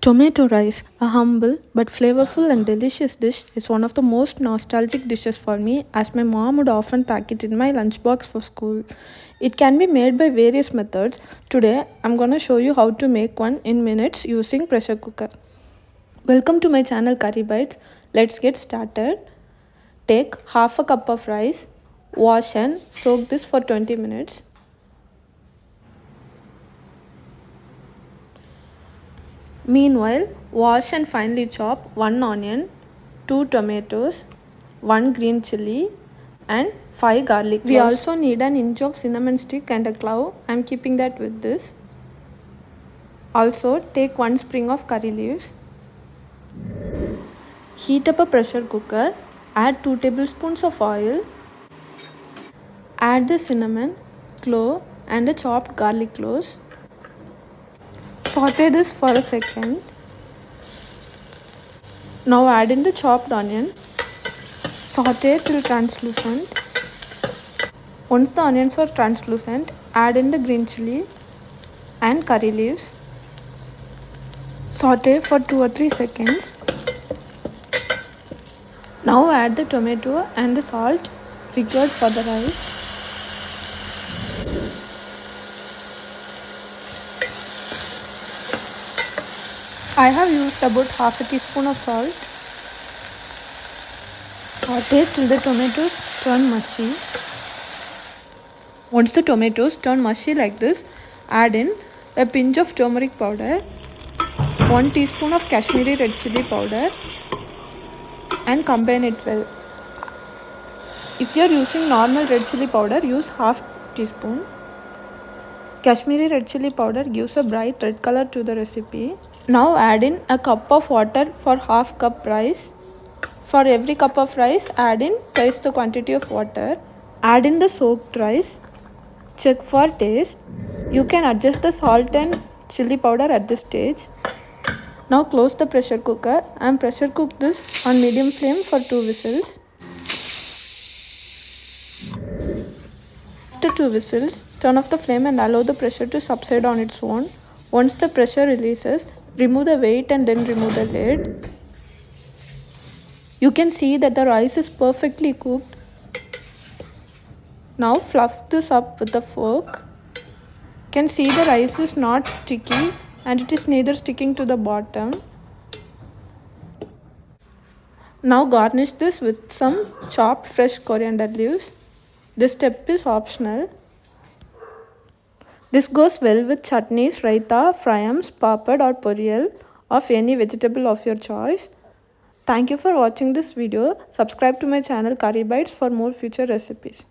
Tomato rice, a humble but flavorful and delicious dish, is one of the most nostalgic dishes for me as my mom would often pack it in my lunchbox for school. It can be made by various methods. Today, I'm gonna show you how to make one in minutes using pressure cooker. Welcome to my channel Curry Bites. Let's get started. Take half a cup of rice, wash and soak this for 20 minutes. Meanwhile, wash and finely chop 1 onion, 2 tomatoes, 1 green chilli and 5 garlic cloves. We also need an inch of cinnamon stick and a clove. I am keeping that with this. Also take 1 sprig of curry leaves. Heat up a pressure cooker. Add 2 tablespoons of oil. Add the cinnamon, clove and the chopped garlic cloves. Sauté this for a second. Now add in the chopped onion. Sauté till translucent. Once the onions are translucent, add in the green chilli and curry leaves. Sauté for 2 or 3 seconds. Now add the tomato and the salt required for the rice. I have used about half a teaspoon of salt. Saute till the tomatoes turn mushy. Once the tomatoes turn mushy like this, add in a pinch of turmeric powder, 1 teaspoon of Kashmiri red chilli powder and combine it well. If you are using normal red chilli powder, use half teaspoon. Kashmiri red chilli powder gives a bright red color to the recipe. Now add in a cup of water for half cup rice. For every cup of rice, add in twice the quantity of water. Add in the soaked rice. Check for taste. You can adjust the salt and chilli powder at this stage. Now close the pressure cooker and pressure cook this on medium flame for 2 whistles. After 2 whistles, turn off the flame and allow the pressure to subside on its own. Once the pressure releases, remove the weight and then remove the lid. You can see that the rice is perfectly cooked. Now fluff this up with a fork. You can see the rice is not sticky and it is neither sticking to the bottom. Now garnish this with some chopped fresh coriander leaves. This step is optional. This goes well with chutneys, raita, fryums, papad or poriyal of any vegetable of your choice. Thank you for watching this video. Subscribe to my channel Curry Bites for more future recipes.